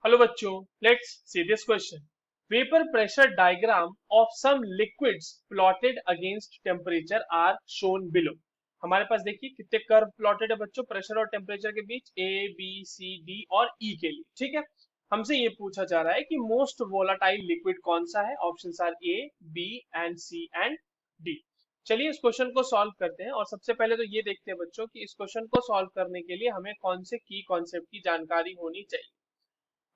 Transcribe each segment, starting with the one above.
Hello बच्चों, let's see this question. Vapour pressure diagram of some liquids plotted against temperature are shown below. हमारे पास देखिए कितने curve plotted है बच्चों, प्रेशर और टेम्परेचर के बीच, ए बी सी डी और ई के लिए। ठीक है, हमसे ये पूछा जा रहा है कि मोस्ट वोलाटाइल लिक्विड कौन सा है। Options are A, B and C and D. चलिए इस क्वेश्चन को सॉल्व करते हैं, और सबसे पहले तो ये देखते हैं बच्चों कि इस क्वेश्चन को सॉल्व करने के लिए हमें कौन से की कॉन्सेप्ट की जानकारी होनी चाहिए।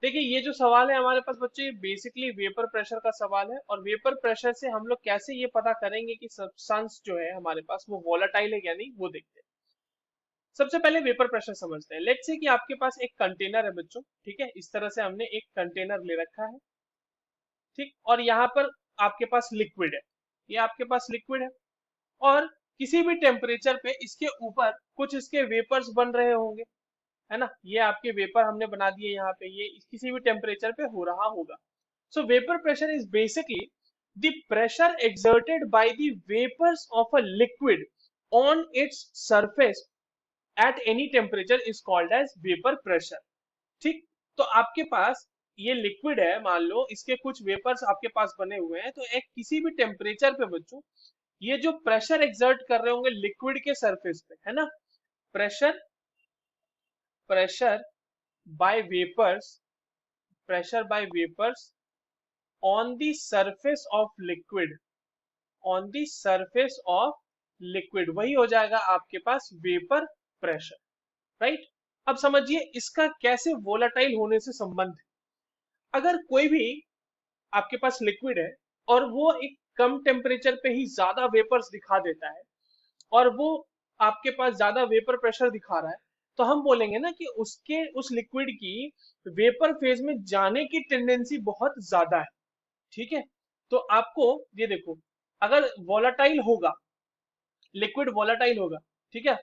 देखिए ये जो सवाल है हमारे पास बच्चों, ये बेसिकली वेपर प्रेशर का सवाल है, और वेपर प्रेशर से हम लोग कैसे ये पता करेंगे कि सब्सटेंस जो है हमारे पास वो वोलेटाइल है या नहीं, वो देखते हैं। सबसे पहले वेपर प्रेशर समझते हैं। लेट्स से कि आपके पास एक कंटेनर है बच्चों, ठीक है, इस तरह से हमने एक कंटेनर ले रखा है, ठीक, और यहाँ पर आपके पास लिक्विड है, ये आपके पास लिक्विड है, और किसी भी टेम्परेचर पे इसके ऊपर कुछ इसके वेपर्स बन रहे होंगे, है ना। ये आपके वेपर हमने बना दिए यहाँ पे, ये किसी भी टेम्परेचर पे हो रहा होगा। सो vapour pressure is basically the pressure exerted by the vapors of a liquid on its surface at any temperature is called as vapor pressure। ठीक, तो आपके पास ये लिक्विड है, मान लो इसके कुछ वेपर्स आपके पास बने हुए हैं, तो एक किसी भी टेम्परेचर पे बच्चों ये जो प्रेशर एक्सर्ट कर रहे होंगे लिक्विड के सरफेस पे, है ना, pressure pressure by vapors pressure by vapors on the surface of liquid, on the surface of liquid, वही हो जाएगा आपके पास वेपर प्रेशर, राइट। अब समझिए इसका कैसे वोलाटाइल होने से संबंध है। अगर कोई भी आपके पास लिक्विड है और वो एक कम टेम्परेचर पे ही ज्यादा वेपर्स दिखा देता है, और वो आपके पास ज्यादा वेपर प्रेशर दिखा रहा है, तो हम बोलेंगे ना कि उसके उस लिक्विड की वेपर फेज में जाने की टेंडेंसी बहुत ज्यादा है। ठीक है, तो आपको ये देखो, अगर वोलाटाइल होगा, लिक्विड वोलाटाइल होगा, ठीक है,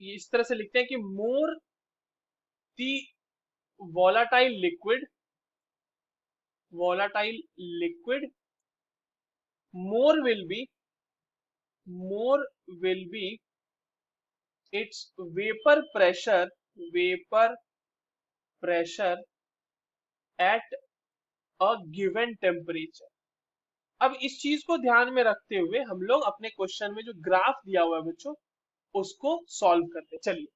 ये इस तरह से लिखते हैं कि मोर दी volatile liquid volatile liquid more will be more will be its vapor pressure at a given temperature। अब इस चीज को ध्यान में रखते हुए हम लोग अपने क्वेश्चन में जो ग्राफ दिया हुआ है बच्चों उसको सॉल्व करते हैं। चलिए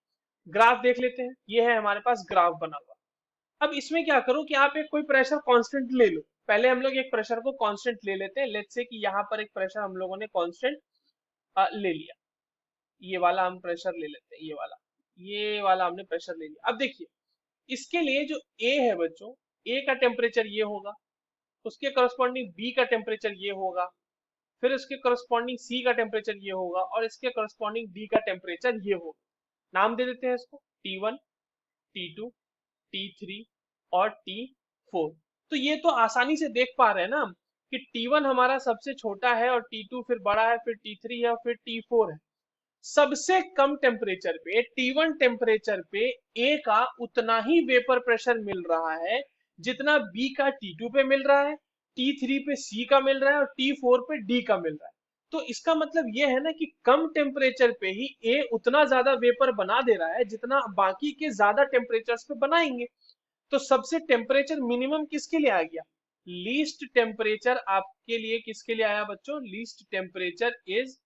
ग्राफ देख लेते हैं, ये है हमारे पास ग्राफ बना हुआ। अब इसमें क्या करो कि आप एक कोई प्रेशर कांस्टेंट ले लो। पहले हम लोग एक प्रेशर को कांस्टेंट ले लेते हैं। लेट्स से कि यहाँ पर एक प्रेशर हम लोगों ने कांस्टेंट ले लिया, ये वाला हम प्रेशर ले लेते हैं, ये वाला हमने प्रेशर ले लिया। अब देखिए इसके लिए जो ए है बच्चों, ए का टेम्परेचर ये होगा, उसके करस्पॉन्डिंग बी का टेम्परेचर ये होगा, फिर उसके करस्पॉन्डिंग सी का टेम्परेचर ये होगा, और इसके करस्पॉन्डिंग डी का टेम्परेचर ये होगा। नाम दे देते हैं इसको T1, T2, T3 और T4। तो ये तो आसानी से देख पा रहे हैं ना हम कि T1 हमारा सबसे छोटा है, और T2 फिर बड़ा है, फिर T3 है, और फिर T4 है। सबसे कम टेम्परेचर पे T1 टेम्परेचर पे A का उतना ही वेपर प्रेशर मिल रहा है जितना B का T2 पे मिल रहा है, T3 पे C का मिल रहा है, और T4 पे D का मिल रहा है। तो इसका मतलब ये है ना कि कम टेम्परेचर पे ही A उतना ज्यादा वेपर बना दे रहा है जितना बाकी के ज्यादा टेम्परेचर्स पे बनाएंगे। तो सबसे टेम्परेचर मिनिमम किसके लिए आ गया, लीस्ट टेम्परेचर आपके लिए किसके लिए आया बच्चों, least temperature is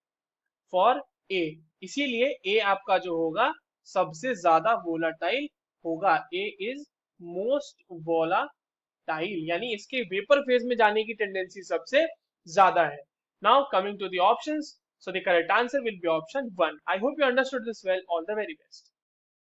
for a. इसीलिए ए आपका जो होगा सबसे ज्यादा वोलाटाइल होगा। ए इज मोस्ट वोलाटाइल, यानी इसके वेपर फेज में जाने की टेंडेंसी सबसे ज्यादा है। Now coming to the options, so the correct answer will be option 1। I hope you understood this well. All the very best.